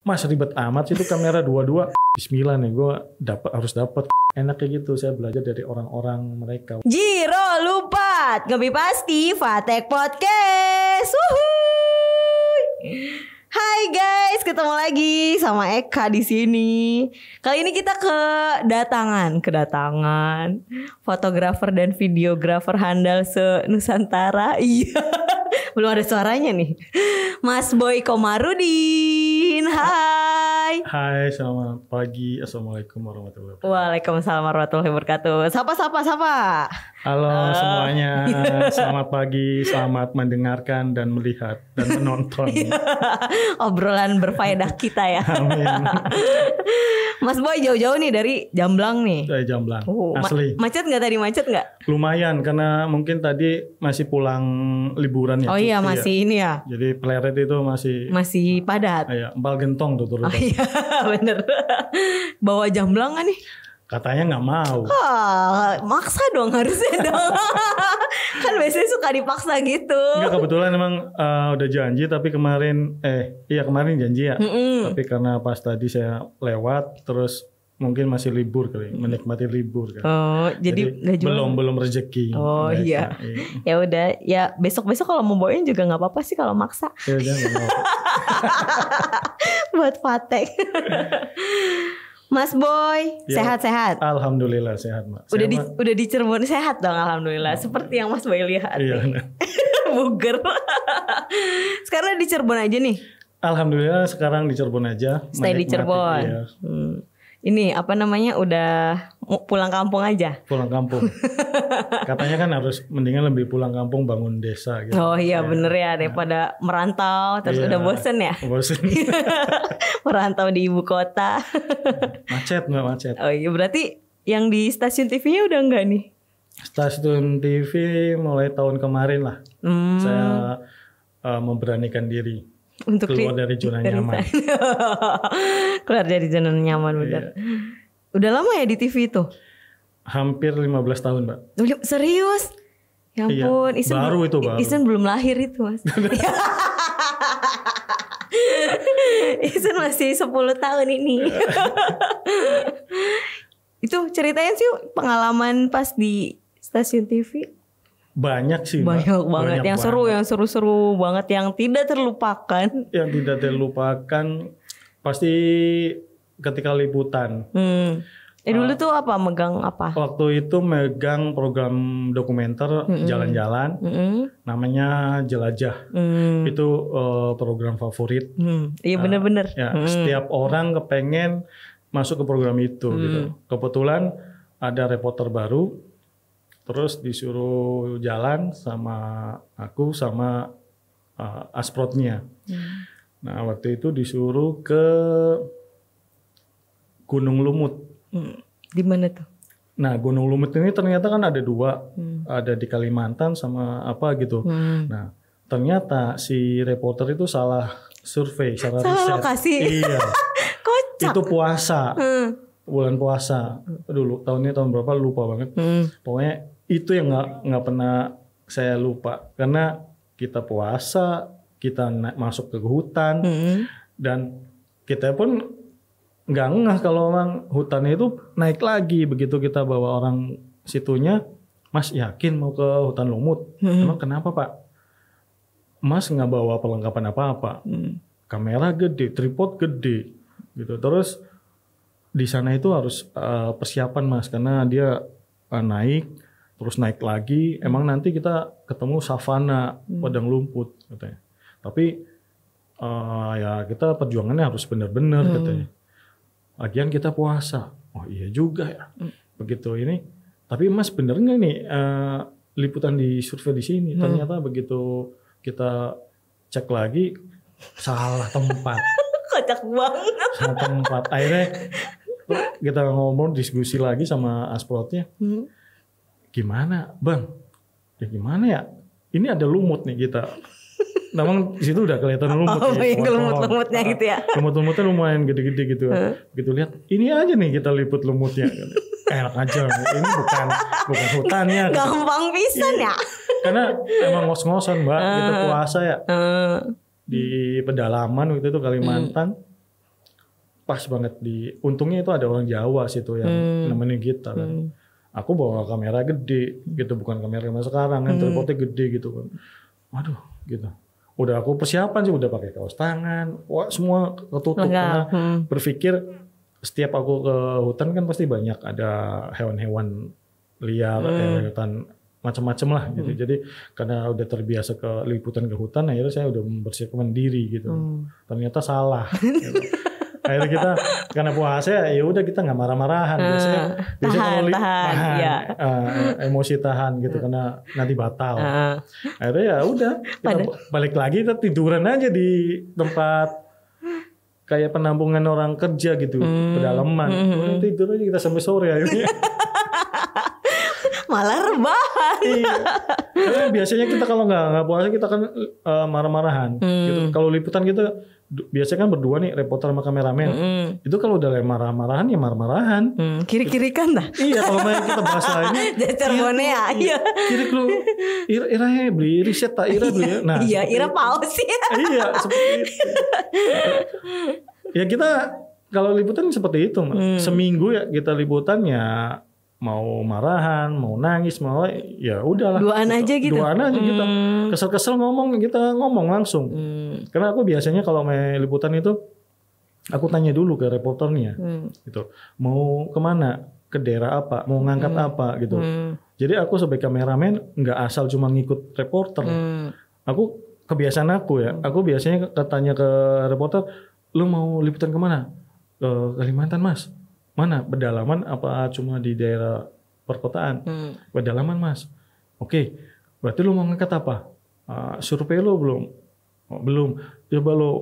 Mas ribet amat sih itu kamera dua-dua. Bismillah nih gue harus dapat. Enak kayak gitu, saya belajar dari orang-orang mereka. Jiro lupa lebih pasti Fatek Podcast. Wuhui. Hai guys, ketemu lagi sama Eka di sini. Kali ini kita kedatangan fotografer dan videografer handal se-Nusantara. Iya. Belum ada suaranya nih. Mas Boy Komarudin. Hai. Hai, selamat pagi. Assalamualaikum warahmatullahi wabarakatuh. Waalaikumsalam warahmatullahi wabarakatuh. Sapa. Halo semuanya. Selamat pagi, selamat mendengarkan dan melihat dan menonton. Obrolan berfaedah kita ya. Amin. Mas Boy jauh-jauh nih dari Jamblang nih. Dari Jamblang. Asli. Macet nggak tadi? Macet nggak? Lumayan karena mungkin tadi masih pulang liburan ya. Oh iya masih ini ya. Jadi Pleret itu masih padat. Iya, empal gentong tuh turun. Oh iya bener. Bawa Jamblang kan nih? Katanya nggak mau. Maksa dong harusnya dong. Kan biasanya suka dipaksa gitu. Enggak, kebetulan emang udah janji tapi kemarin janji ya. Tapi karena pas tadi saya lewat terus mungkin masih libur kali, menikmati libur kan. Oh, jadi belum rezeki. Oh iya. Ya udah, ya besok kalau mau bawain juga nggak apa-apa sih kalau maksa. Ya udah nggak mau. Buat Fatek. Mas Boy, ya, sehat-sehat? Alhamdulillah sehat, Mak. Udah di Cirebon sehat dong, alhamdulillah. Seperti yang Mas Boy lihat. Iya. Buger. Sekarang di Cirebon aja nih. Alhamdulillah sekarang di Cirebon aja. Stay di Cirebon. Iya. Ini apa namanya, udah pulang kampung aja? Pulang kampung. Katanya kan harus mendingan lebih pulang kampung bangun desa gitu. Oh iya bener ya, daripada merantau terus udah bosen ya? Bosen. Merantau di ibu kota. Macet. Oh iya, berarti yang di stasiun TV-nya udah enggak nih? Stasiun TV mulai tahun kemarin lah. Saya memberanikan diri untuk keluar dari zona nyaman. Keluar dari zona nyaman benar. Iya. Udah lama ya di TV itu? Hampir 15 tahun, Mbak. Serius? Ya ampun, iya, baru. Isen belum lahir itu, Mas. Isen masih 10 tahun ini. Itu ceritain sih pengalaman pas di stasiun TV. Banyak sih, banyak banget yang seru banget, yang tidak terlupakan. Yang tidak terlupakan pasti ketika liputan. Dulu tuh megang apa? Waktu itu megang program dokumenter jalan-jalan, namanya Jelajah. Itu program favorit. Iya benar-benar. Ya, setiap orang kepengen masuk ke program itu. Gitu. Kebetulan ada reporter baru. Terus disuruh jalan sama aku sama asprotnya. Nah waktu itu disuruh ke Gunung Lumut. Di mana tuh? Nah Gunung Lumut ini ternyata kan ada dua, ada di Kalimantan sama apa gitu. Nah ternyata si reporter itu salah survei, salah riset. Lokasi. Iya. Kocak. Itu puasa. Bulan puasa dulu, tahunnya tahun berapa lupa banget. Pokoknya itu yang nggak pernah saya lupa, karena kita puasa, kita masuk ke hutan, dan kita pun nggak ngeh kalau orang hutannya itu naik lagi. Begitu kita bawa orang situnya, Mas yakin mau ke hutan Lumut? Emang kenapa Pak? Mas nggak bawa perlengkapan apa-apa, kamera gede, tripod gede, gitu. Terus di sana itu harus persiapan Mas, karena dia naik terus naik lagi, emang nanti kita ketemu savana, padang lumpur katanya. Tapi ya kita perjuangannya harus benar-benar katanya. Lagian kita puasa. Oh iya juga ya. Begitu ini. Tapi Mas bener nggak nih liputan di survei di sini? Ternyata begitu kita cek lagi salah tempat. Kocak banget. Salah tempat. Akhirnya kita ngomong diskusi lagi sama asprotnya. Gimana, Bang? Ya gimana ya? Ini ada lumut nih kita. Memang di situ udah kelihatan lumut. Lumut-lumutnya gitu ya. Lumut-lumutnya lumayan gede-gede gitu. Begitu lihat, ini aja nih kita liput lumutnya. Enak aja. Ini bukan hutannya. Gampang pisan ya. Karena emang ngos-ngosan, Mbak. Kita puasa ya. Di pedalaman waktu itu Kalimantan. pas banget untungnya itu ada orang Jawa situ yang nemenin kita kan. Aku bawa kamera gede gitu, bukan kamera sekarang kan, tripodnya gede gitu kan. Waduh gitu. Udah aku persiapan sih, udah pakai kaos tangan, wah semua ketutup karena berpikir setiap aku ke hutan kan pasti banyak ada hewan-hewan liar, hewan macam-macam lah gitu. Jadi karena udah terbiasa ke liputan ke hutan, akhirnya saya udah mempersiapkan diri gitu. Ternyata salah. Gitu. Akhirnya kita karena puasa ya udah kita nggak marah-marahan. Biasanya tahan, ya. Emosi tahan gitu karena nanti batal. Akhirnya ya udah kita balik lagi, kita tiduran aja di tempat kayak penampungan orang kerja gitu, pedalaman. Tidur aja kita sampai sore akhirnya. Malah rebahan. Iya. Karena biasanya kita kalau nggak puasa kita kan marah-marahan. Gitu. Kalau liputan kita biasanya kan berdua nih, reporter sama kameramen. Itu kalau udah marah-marahan ya marah-marahan. Kiri-kiri kan dah. Iya, kalau main kita bahasa ini. Iya. Iya. Kiri lu Ira beli riset tak Ira beli. Nah, iya, Ira paus ya. Iya, seperti itu. Ya kita kalau liputan seperti itu, seminggu ya kita liputannya mau marahan, mau nangis, mau ya udahlah. Duaan aja gitu. Duaan aja kita. Kesel-kesel ngomong, kita ngomong langsung. Karena aku biasanya kalau main liputan itu aku tanya dulu ke reporternya gitu. Mau kemana? Ke daerah apa? Mau ngangkat apa gitu. Jadi aku sebagai kameramen nggak asal cuma ngikut reporter. Aku kebiasaan aku ya. Aku biasanya tanya ke reporter, "Lu mau liputan kemana?" "Ke Kalimantan, Mas." "Mana? Pedalaman apa cuma di daerah perkotaan?" "Pedalaman, Mas." "Oke, berarti lu mau ngangkat apa? Survei lu belum?" "Oh, belum." "Coba lu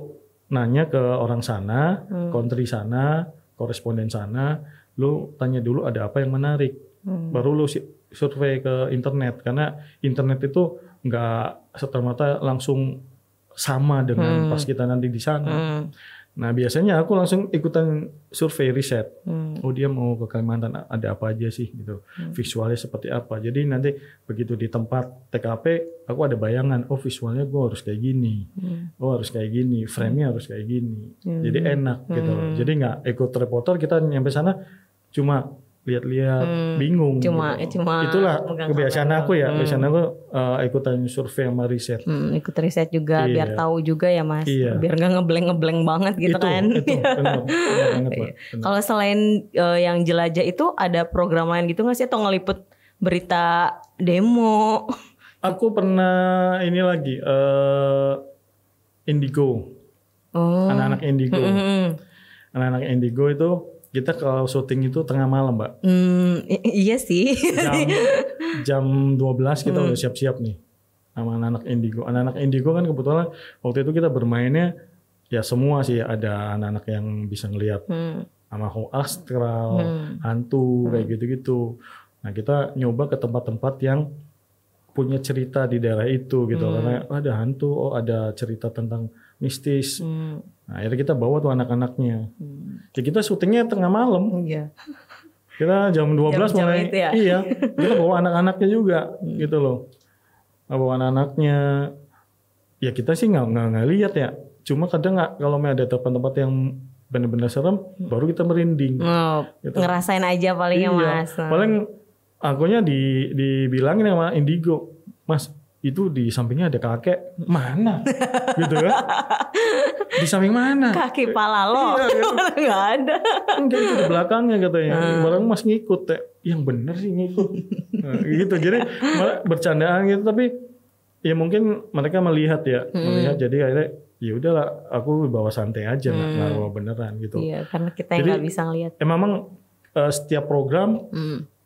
nanya ke orang sana, kontri sana, koresponden sana, lu tanya dulu ada apa yang menarik. Baru lu survei ke internet, karena internet itu nggak serta-merta langsung sama dengan pas kita nanti di sana." Nah biasanya aku langsung ikutan survei riset. Oh dia mau ke Kalimantan ada apa aja sih gitu. Visualnya seperti apa. Jadi nanti begitu di tempat TKP aku ada bayangan. Oh visualnya gue harus kayak gini. Oh harus kayak gini. Frame-nya harus kayak gini. Jadi enak gitu. Jadi nggak ikut reporter, kita nyampe sana cuma lihat-lihat bingung. Cuma itulah kebiasaan aku ya. Kebiasaan aku ikutan survei sama riset. Ikut riset juga biar tahu juga ya Mas. Iya. Biar nggak ngebleng banget gitu kan. Itu benar banget Pak. Kalau selain yang jelajah itu ada program lain gitu nggak sih, atau ngeliput berita demo? Aku pernah ini lagi Indigo. Anak-anak Indigo. Anak-anak Indigo itu kita kalau syuting itu tengah malam, Mbak. Iya sih. Jam 12 kita udah siap-siap nih sama anak-anak Indigo. Anak-anak Indigo kan kebetulan waktu itu kita bermainnya ya semua sih, ada anak-anak yang bisa ngelihat sama astral, hantu kayak gitu-gitu. Nah kita nyoba ke tempat-tempat yang punya cerita di daerah itu gitu, karena ada hantu, ada cerita tentang mistis. Nah, akhirnya kita bawa tuh anak-anaknya. Ya kita syutingnya tengah malam. Iya. Kita jam 12 mulai. Itu ya? Iya. Kita bawa anak-anaknya juga gitu loh. Bawa anak-anaknya. Ya kita sih nggak lihat ya. Cuma kadang kalau ada tempat-tempat yang benar-benar serem, baru kita merinding. Gitu. Ngerasain aja palingnya Mas. Paling akunya dibilangin sama Indigo, "Mas, itu di sampingnya ada kakek." "Mana?" gitu kan. "Di samping mana?" "Kaki pala lo." Iya, gitu. Nggak ada. "Enggak, itu di belakangnya," katanya. Barang Mas ngikut ya. Yang bener sih ngikut. Nah, gitu. Jadi bercandaan gitu, tapi ya mungkin mereka melihat ya. Melihat, jadi akhirnya ya udahlah, aku bawa santai aja, nggak bawa beneran gitu. Iya, karena kita yang nggak bisa ngelihat. Memang setiap program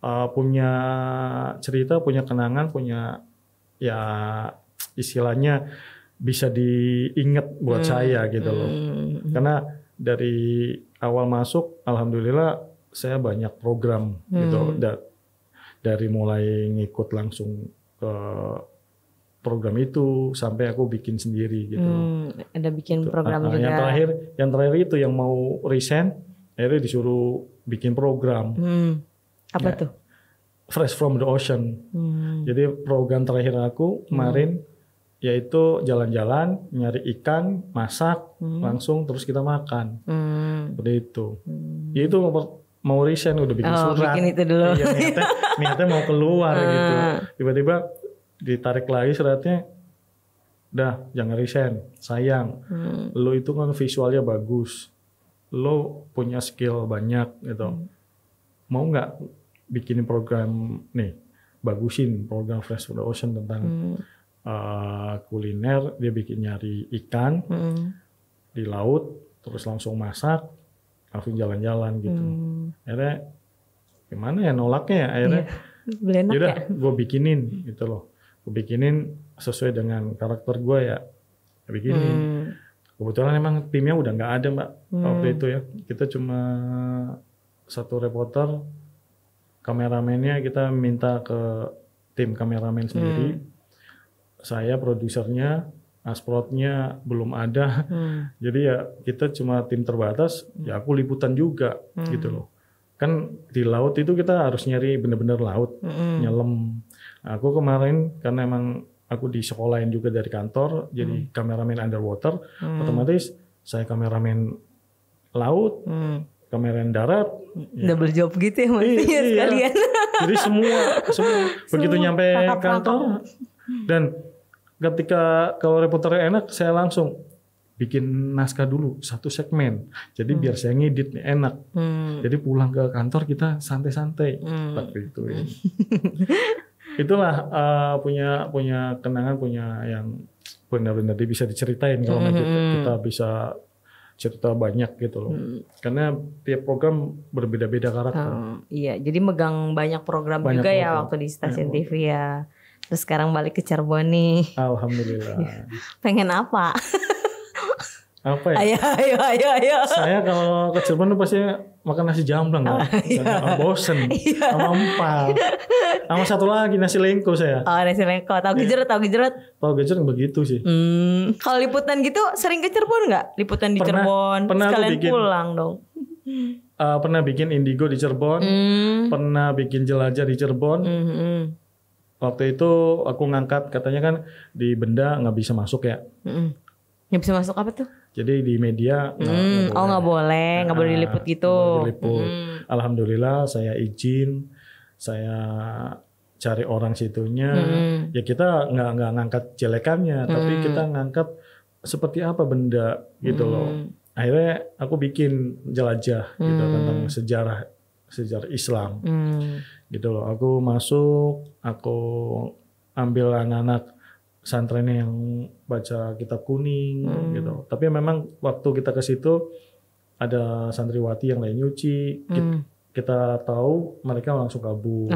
punya cerita, punya kenangan, punya ya istilahnya bisa diingat buat saya gitu loh. Karena dari awal masuk alhamdulillah saya banyak program gitu. Dari mulai ngikut langsung ke program itu sampai aku bikin sendiri gitu. Ada bikin program juga. Yang terakhir itu yang mau resign, akhirnya disuruh bikin program. Apa tuh? Fresh from the Ocean. Jadi program terakhir aku kemarin yaitu jalan-jalan, nyari ikan, masak, langsung terus kita makan. Seperti itu. Ya itu mau resign udah bikin surat. Bikin itu dulu. Iya, niatnya mau keluar gitu. Tiba-tiba ditarik lagi suratnya. Dah, jangan resign. Sayang. Lo itu kan visualnya bagus. Lo punya skill banyak gitu. Mau nggak bikinin program nih? Bagusin program Fresh from the Ocean tentang kuliner. Dia bikin nyari ikan di laut, terus langsung masak, langsung jalan-jalan gitu. Akhirnya gimana ya nolaknya ya? Akhirnya yaudah gue bikinin gitu loh. Gue bikinin sesuai dengan karakter gue ya. Bikinin. Kebetulan emang timnya udah nggak ada mbak waktu itu ya. Kita cuma satu reporter. Kameramennya kita minta ke tim kameramen sendiri. Saya produsernya, asprotnya belum ada. Jadi ya kita cuma tim terbatas. Ya aku liputan juga gitu loh. Kan di laut itu kita harus nyari bener-bener laut, nyelam. Nah, aku kemarin karena emang aku di sekolahin juga dari kantor, jadi kameramen underwater. Otomatis saya kameramen laut. Kameramen darat, double job gitu ya maksudnya sekalian. Jadi semua begitu nyampe kantor dan ketika kalau reporternya enak, saya langsung bikin naskah dulu satu segmen. Jadi biar saya ngedit nih enak. Jadi pulang ke kantor kita santai-santai seperti itu. Ya. Itulah punya kenangan, punya yang benar-benar bisa diceritain kalau kita bisa cerita banyak gitu loh. Karena tiap program berbeda-beda karakter. Iya, jadi megang banyak program juga ya waktu di stasiun TV ya. Terus sekarang balik ke Cirebon nih. Alhamdulillah. Pengen apa? Apa ya? Ayo. Saya kalau ke Cirebon tuh pasti makan nasi jamblang. Bosen. Sama empal. Sama satu lagi nasi lengko saya. Oh, nasi lengko. Tahu gejrot? Tahu gejrot begitu sih. Kalau liputan gitu sering ke Cirebon nggak? Liputan di Cirebon. Pernah sekalian pulang dong. Pernah bikin Indigo di Cirebon. Pernah bikin Jelajah di Cirebon. Waktu itu aku ngangkat katanya kan di benda nggak bisa masuk ya. Nggak bisa masuk apa tuh? Jadi di media nggak boleh diliput gitu. Alhamdulillah saya izin, saya cari orang situnya. Ya kita nggak ngangkat jelekannya, tapi kita ngangkat seperti apa benda gitu loh. Akhirnya aku bikin Jelajah gitu tentang sejarah Islam gitu loh. Aku masuk, aku ambil anak-anak pesantren yang baca kitab kuning gitu. Tapi memang waktu kita ke situ ada santriwati yang lain nyuci. Kita tahu mereka langsung kabur.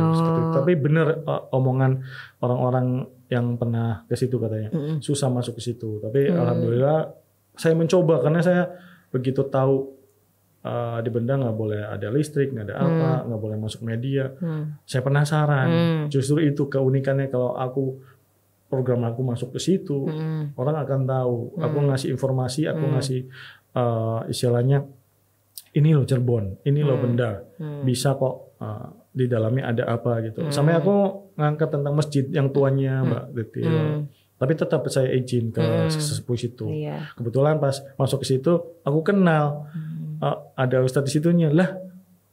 Tapi bener omongan orang-orang yang pernah ke situ katanya susah masuk ke situ. Tapi alhamdulillah saya mencoba karena saya begitu tahu di benda nggak boleh ada listrik, nggak ada apa, nggak boleh masuk media. Saya penasaran. Justru itu keunikannya kalau program aku masuk ke situ, orang akan tahu. Aku ngasih informasi, aku ngasih istilahnya ini loh Cirebon, ini loh benda, bisa kok di dalamnya ada apa gitu. Sampai aku ngangkat tentang masjid yang tuanya Mbak detail. Tapi tetap saya izin ke sesepuh situ. Kebetulan pas masuk ke situ, aku kenal ada ustadz di situnya lah.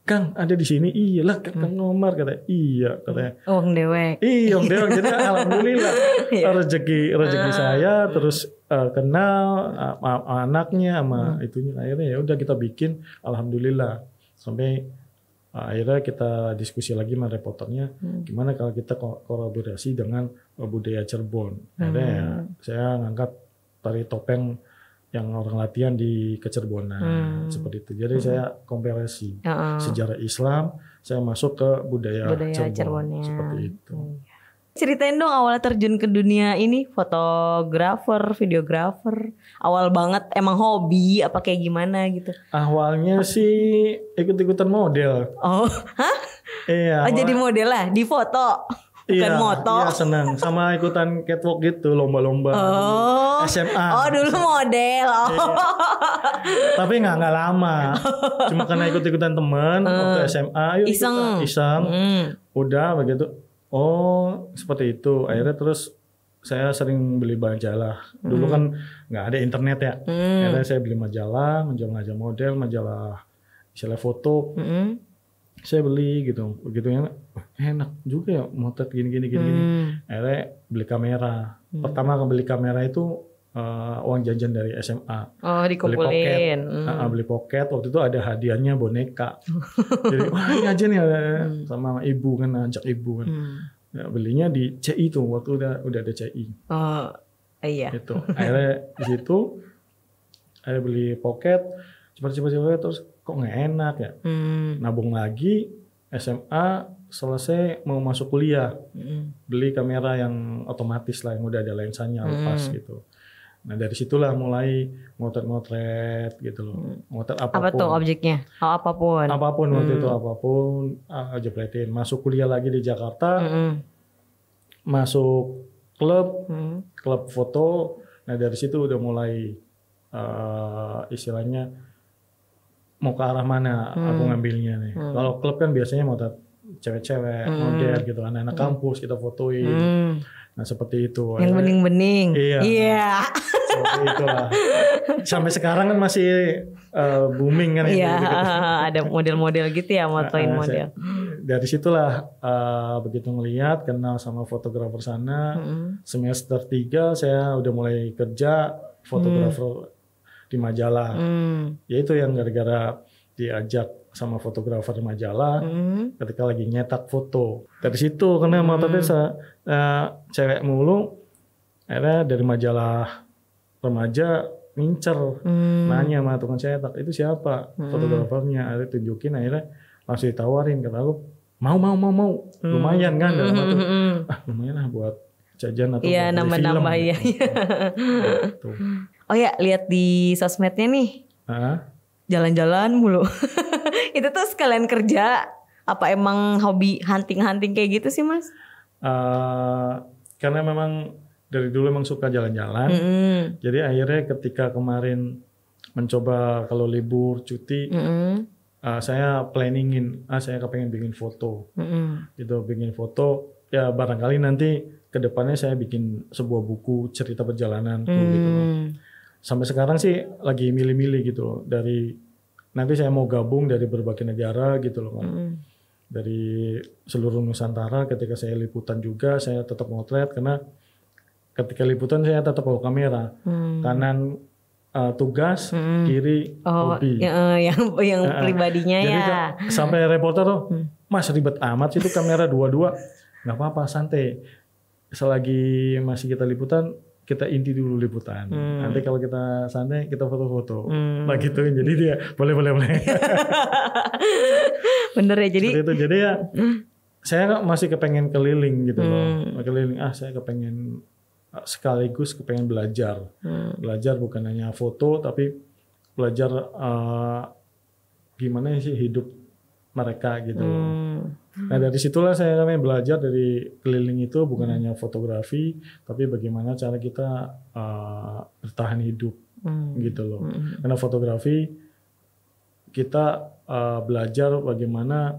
Kang ada di sini, iya lah Kang Omar katanya, iya katanya. Wong dewek. Iya Wong dewek, jadi alhamdulillah rezeki saya terus kenal anaknya sama itunya, akhirnya ya udah kita bikin, alhamdulillah sampai akhirnya kita diskusi lagi sama reporternya, gimana kalau kita kolaborasi dengan budaya Cirebon. Akhirnya ya, saya ngangkat tari topeng yang orang latihan di Kecerbonan seperti itu. Jadi saya komparasi sejarah Islam, saya masuk ke budaya Cirebon seperti itu. Ceritain dong awal terjun ke dunia ini, fotografer, videografer. Awal banget emang hobi apa kayak gimana gitu? Awalnya sih ikut-ikutan model. Oh, hah? Iya. Jadi model lah di foto. Bukan moto. Iya senang sama ikutan catwalk gitu, lomba-lomba SMA. Oh dulu model. Tapi nggak lama. Cuma karena ikut-ikutan teman waktu SMA, yuk iseng. Udah begitu. Oh seperti itu. Akhirnya terus saya sering beli majalah. Dulu kan nggak ada internet ya. Akhirnya saya beli majalah model, majalah istilah foto. Saya beli gitu. Begitu enak juga ya motret gini. Akhirnya beli kamera. Pertama beli kamera itu uang jajan dari SMA. Oh, dikumpulin. Beli pocket. Waktu itu ada hadiahnya boneka. Jadi wah ini aja nih sama ibu kan, ajak ibu kan. Ya, belinya di CI tuh waktu udah ada CI. Oh iya. Gitu. Akhirnya di situ saya beli pocket. Cepat terus kok nggak enak ya. Nabung lagi SMA selesai mau masuk kuliah. Beli kamera yang otomatis lah yang udah ada lensanya lepas gitu. Nah dari situlah mulai motret gitu loh. Motret apapun. Apa tuh objeknya? Apapun. Apapun waktu itu apapun jepretin. Masuk kuliah lagi di Jakarta. Masuk klub foto. Nah dari situ udah mulai istilahnya mau ke arah mana aku ngambilnya nih. Kalau klub kan biasanya motret cewek-cewek, model gitu, anak-anak kampus kita fotoin. Nah seperti itu. Yang bening-bening. Iya. Seperti itulah. Sampai sekarang kan masih booming kan. Iya. Gitu. Ada model-model gitu ya, motoin model. Dari situlah begitu ngelihat kenal sama fotografer sana. Semester 3 saya udah mulai kerja fotografer di majalah. Ya itu yang gara-gara diajak sama fotografer majalah ketika lagi nyetak foto. Dari situ karena motornya cewek mulu, akhirnya dari majalah remaja ngincer, nanya sama tukang cetak itu siapa fotografernya, akhirnya tunjukin, akhirnya langsung ditawarin, kata aku mau, lumayan kan dalam waktu, lumayan lah buat jajan atau buat nambah-nambah ya. Gitu. Oh ya, lihat di sosmednya nih, jalan-jalan mulu. Itu tuh sekalian kerja, apa emang hobi hunting kayak gitu sih Mas? Karena memang dari dulu emang suka jalan-jalan. Jadi akhirnya ketika kemarin mencoba kalau libur cuti, saya planningin, saya kepengen bikin foto. Gitu, bikin foto. Ya barangkali nanti kedepannya saya bikin sebuah buku cerita perjalananku gitu. Sampai sekarang sih lagi milih-milih gitu. Dari nanti saya mau gabung dari berbagai negara gitu loh kan. Dari seluruh Nusantara. Ketika saya liputan juga saya tetap motret, karena ketika liputan saya tetap bawa kamera. Kanan tugas, kiri hobi. Yang pribadinya jadi ya. Sampai reporter tuh, Mas ribet amat sih itu kamera dua-dua. Nggak apa-apa, santai. Selagi masih kita liputan, kita inti dulu liputan. Nanti kalau kita santai, kita foto-foto. Nah gitu, jadi dia boleh. Bener ya, jadi. Seperti itu, jadi ya saya masih kepengen keliling gitu loh. Keliling, saya kepengen sekaligus kepengen belajar. Belajar bukan hanya foto, tapi belajar gimana sih hidup mereka gitu. Nah dari situlah saya belajar dari keliling itu, bukan hanya fotografi, tapi bagaimana cara kita bertahan hidup gitu loh. Karena fotografi kita belajar bagaimana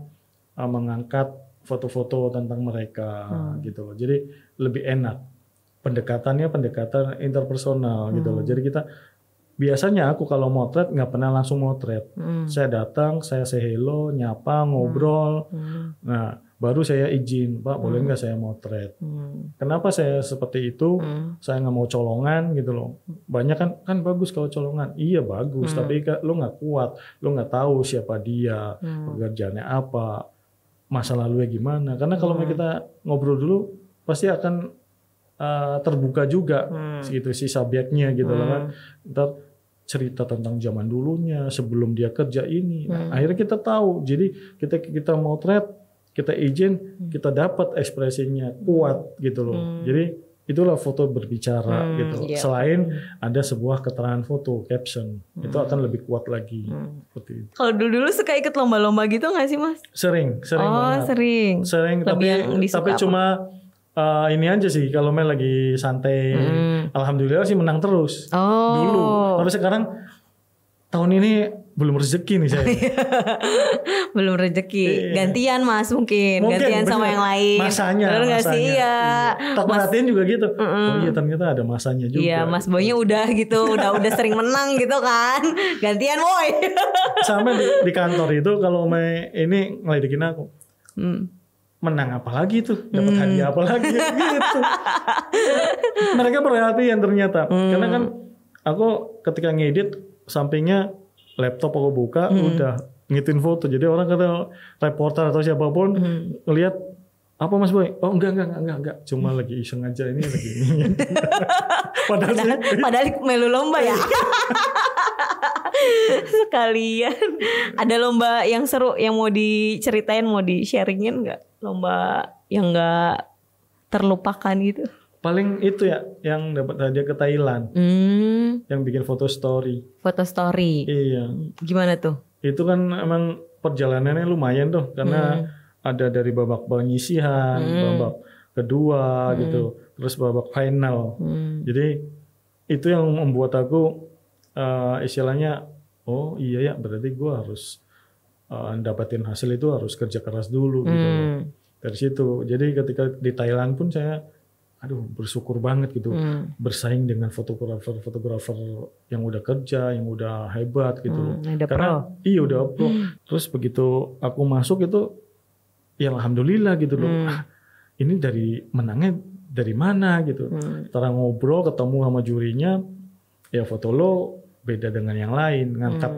mengangkat foto-foto tentang mereka gitu loh. Jadi lebih enak. Pendekatan interpersonal gitu loh. Jadi kita biasanya aku kalau motret nggak pernah langsung motret. Saya datang, saya say hello, nyapa, ngobrol. Nah, baru saya izin, Pak, boleh nggak saya motret? Kenapa saya seperti itu? Saya nggak mau colongan gitu loh. Banyak kan bagus kalau colongan. Iya bagus, tapi lo nggak kuat, lo nggak tahu siapa dia, pekerjaannya apa, masa lalunya gimana. Karena kalau kita ngobrol dulu, pasti akan terbuka juga gitu si subjeknya gitu loh kan. Ntar cerita tentang zaman dulunya sebelum dia kerja ini. Nah, akhirnya kita tahu. Jadi kita motret, kita izin, kita dapat ekspresinya kuat gitu loh. Jadi itulah foto berbicara gitu. Yeah. Selain ada sebuah keterangan foto, caption, itu akan lebih kuat lagi. Seperti itu. Kalau dulu suka ikut lomba-lomba gitu nggak sih Mas? Sering banget. Sering. Tapi cuma ini aja sih kalau main lagi santai. Alhamdulillah sih menang terus. Dulu. Tapi sekarang tahun ini belum rezeki nih saya. Belum rezeki. Gantian Mas mungkin gantian sama bener. yang lain. Masanya. sih ya. Tak perhatiin juga gitu. Oh iya ternyata ada masanya juga. Iya Mas Boynya udah gitu, udah sering menang gitu kan. Gantian Boy. Sampai di kantor itu kalau ini ngeledekin aku. Menang apa lagi tuh? Dapat hadiah apa lagi gitu. Mereka perhatian ternyata. Karena kan aku ketika ngedit sampingnya laptop aku buka udah ngitin foto. Jadi orang kata reporter atau siapapun lihat apa Mas Boy? Oh enggak. Cuma lagi iseng aja ini lagi ini. Padahal melu lomba ya. Sekalian. Ada lomba yang seru yang mau diceritain, mau di-sharingin enggak? Lomba yang enggak terlupakan gitu. Paling itu ya yang dapat hadiah ke Thailand. Yang bikin foto story. Foto story. Iya. Gimana tuh? Itu kan emang perjalanannya lumayan tuh karena ada dari babak penyisihan, babak kedua gitu, terus babak final. Jadi itu yang membuat aku istilahnya oh iya ya berarti gue harus dapatin hasil itu harus kerja keras dulu gitu. Dari situ. Jadi ketika di Thailand pun saya bersyukur banget gitu bersaing dengan fotografer yang udah kerja, yang udah hebat gitu. Karena iya udah pro. Terus begitu aku masuk itu ya alhamdulillah gitu loh. Ini dari menangnya dari mana gitu. Setelah ngobrol ketemu sama jurinya, ya foto lo beda dengan yang lain, ngangkat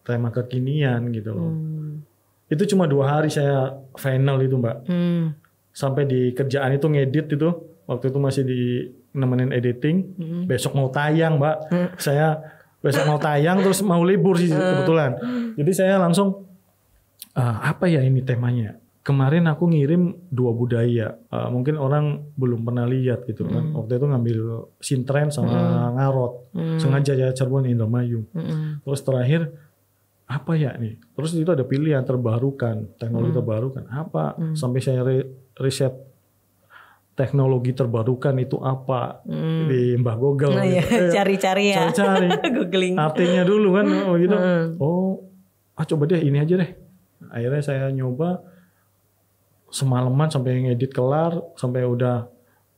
tema kekinian gitu loh. Itu cuma 2 hari saya final itu Mbak. Sampai di kerjaan itu ngedit itu. Waktu itu masih nemenin editing, besok mau tayang Mbak. Saya besok mau tayang terus mau libur sih kebetulan. Jadi saya langsung, apa ya ini temanya? Kemarin aku ngirim 2 budaya, mungkin orang belum pernah lihat gitu kan. Waktu itu ngambil Sintren sama Ngarot, sengaja ya Cirebon Indramayu. Terus terakhir, apa ya nih? Terus itu ada pilihan terbarukan, teknologi terbarukan. Apa? Sampai saya riset teknologi terbarukan itu apa di Mbah Google gitu. Cari-cari ya. Cari-cari. Googling. Artinya dulu kan gitu. Coba deh ini aja deh. Akhirnya saya nyoba semalaman sampai ngedit kelar, sampai udah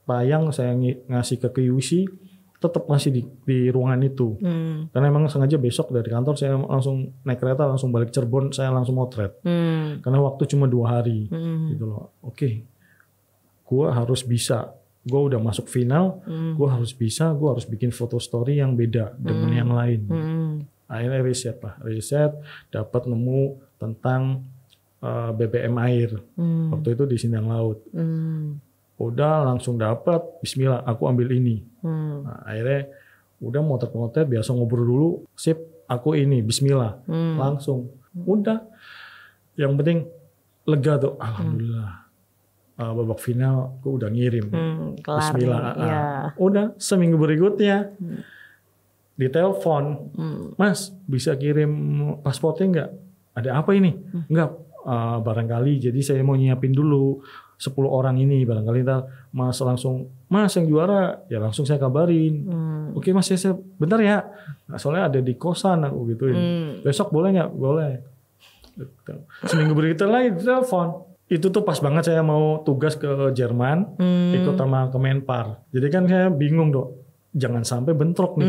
tayang saya ngasih ke QC, tetap masih di ruangan itu. Karena emang sengaja besok dari kantor saya langsung naik kereta langsung balik Cirebon, saya langsung motret. Karena waktu cuma 2 hari gitu loh. Oke. Gue harus bisa, gue udah masuk final, gue harus bisa, gue harus bikin foto story yang beda dengan yang lain. Akhirnya riset, dapat nemu tentang BBM air. Waktu itu di Sindang Laut. Udah langsung dapat, bismillah, aku ambil ini. Nah, akhirnya udah motret-motret, biasa ngobrol dulu, sip, aku ini, bismillah, langsung. Udah, yang penting lega tuh, alhamdulillah. Babak final aku udah ngirim. Bismillah. Ya. Udah seminggu berikutnya ditelepon, Mas bisa kirim pasportnya nggak? Ada apa ini? Enggak, barangkali jadi saya mau nyiapin dulu 10 orang ini, barangkali ntar Mas langsung, Mas yang juara, ya langsung saya kabarin. Oke Mas, saya bentar ya, nah, soalnya ada di kosan aku gituin. Besok boleh nggak? Boleh. Seminggu berikutnya lagi ditelepon. Itu tuh pas banget saya mau tugas ke Jerman, ikut sama Kemenpar. Jadi kan saya bingung dong, jangan sampai bentrok nih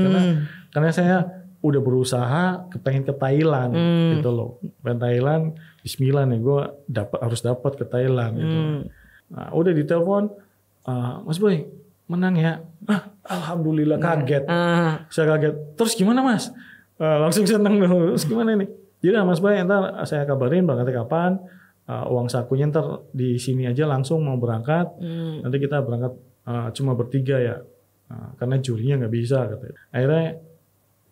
karena saya udah berusaha pengen ke Thailand gitu loh. Pengen Thailand, bismillah nih gue harus dapat ke Thailand gitu. Nah, udah ditelepon, Mas Boy menang ya. Alhamdulillah, kaget. Saya kaget. Terus gimana Mas? Langsung seneng dong. Terus gimana nih? Jadi Mas Boy ntar saya kabarin berangkatnya kapan. Uang sakunya ntar di sini aja langsung mau berangkat. Nanti kita berangkat cuma bertiga ya. Karena jurinya nggak bisa katanya. Akhirnya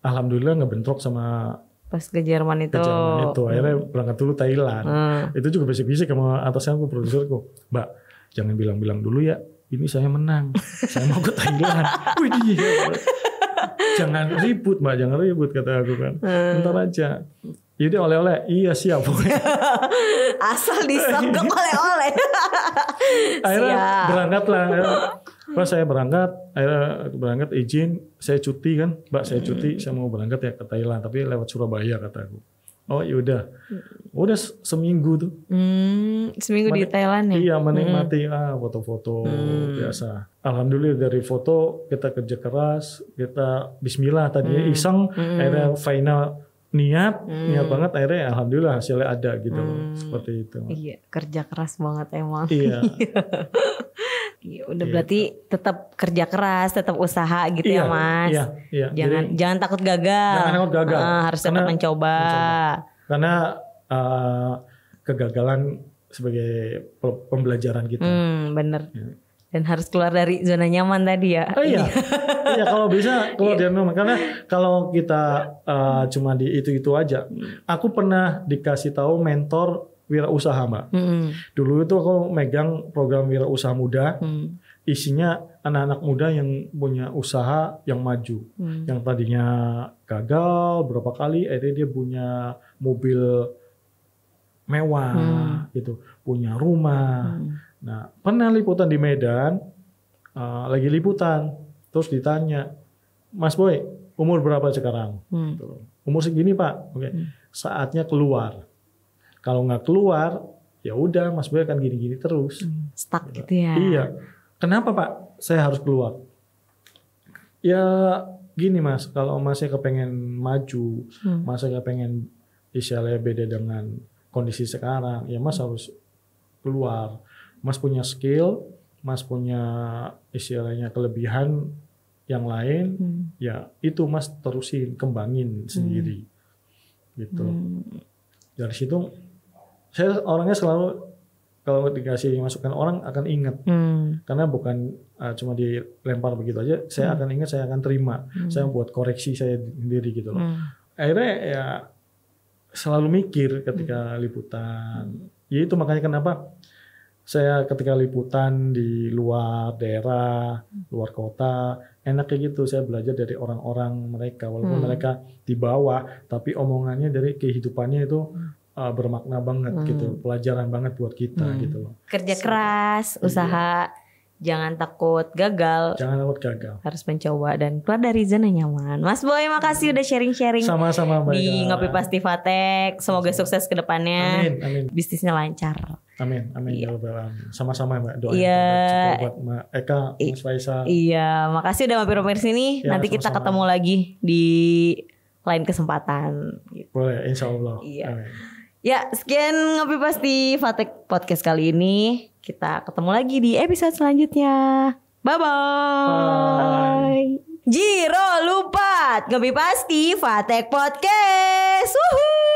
alhamdulillah nggak bentrok sama pas ke Jerman itu. Akhirnya berangkat dulu Thailand. Itu juga bisik-bisik sama atasanku, produserku. Mbak, jangan bilang-bilang dulu ya. Ini saya menang. Saya mau ke Thailand. Wih, jangan ribut Mbak, jangan ribut kata aku kan. Ntar aja. Jadi oleh-oleh, iya siap. Asal disogok oleh-oleh. Akhirnya berangkat lah. Pas saya berangkat izin, saya cuti kan. Mbak saya cuti, saya mau berangkat ya ke Thailand. Tapi lewat Surabaya kata aku. Oh yaudah, udah seminggu tuh. Seminggu di Thailand ya? Iya, menikmati foto-foto biasa. Alhamdulillah dari foto kita kerja keras, kita Bismillah tadinya iseng, akhirnya final niat banget, akhirnya alhamdulillah hasilnya ada gitu seperti itu. Iya, kerja keras banget emang. Iya. Iya, udah berarti tetap kerja keras, tetap usaha gitu ya Mas. Iya. Jangan takut gagal. Jangan takut gagal. Harus tetap mencoba. Karena kegagalan sebagai pembelajaran kita. Bener. Ya. Dan harus keluar dari zona nyaman tadi ya. Iya. Iya, kalau bisa keluar dari nyaman. Karena kalau kita cuma di itu aja. Aku pernah dikasih tahu mentor wirausaha, Mbak. Dulu itu aku megang program wirausaha muda. Isinya anak-anak muda yang punya usaha yang maju. Yang tadinya gagal berapa kali, akhirnya dia punya mobil mewah gitu, punya rumah. Nah, pernah liputan di Medan, lagi liputan, terus ditanya, Mas Boy, umur berapa sekarang? Umur segini Pak. Oke. Saatnya keluar. Kalau nggak keluar, ya udah Mas Boy akan gini-gini terus. Stuck gitu ya. Iya. Kenapa Pak? Saya harus keluar. Ya gini Mas, kalau Masnya kepengen maju, Masnya kepengen istilahnya beda dengan kondisi sekarang, ya Mas harus keluar. Mas punya skill, Mas punya istilahnya kelebihan yang lain, ya itu Mas terusin, kembangin sendiri. Gitu. Dari situ saya orangnya selalu kalau dikasih masukan orang akan ingat. Karena bukan cuma dilempar begitu aja, saya akan ingat, saya akan terima. Saya buat koreksi saya sendiri gitu loh. Akhirnya ya selalu mikir ketika liputan. Ya itu makanya kenapa saya ketika liputan di luar daerah, luar kota, enaknya gitu. Saya belajar dari orang-orang mereka. Walaupun mereka di bawah, tapi omongannya dari kehidupannya itu bermakna banget gitu. Pelajaran banget buat kita gitu loh. Kerja keras, usaha, jangan takut gagal. Jangan takut gagal. Harus mencoba dan keluar dari zona nyaman. Mas Boy, makasih udah sharing-sharing. Sama-sama Mbak di Ngopi Pasti Fatek. Semoga sukses ke depannya. Amin. Bisnisnya lancar. Amin. Iya. Sama-sama Mbak, doain buat Mbak Eka, Mas Faisal. Iya, makasih udah mampir sini. Ya, nanti kita sama-sama. ketemu lagi di lain kesempatan. Boleh, insya Allah. Iya. Amin. Ya, sekian Ngopi Pasti Fatek Podcast kali ini. Kita ketemu lagi di episode selanjutnya. Bye-bye. Jiro lupa Ngopi Pasti Fatek Podcast. Wuhu.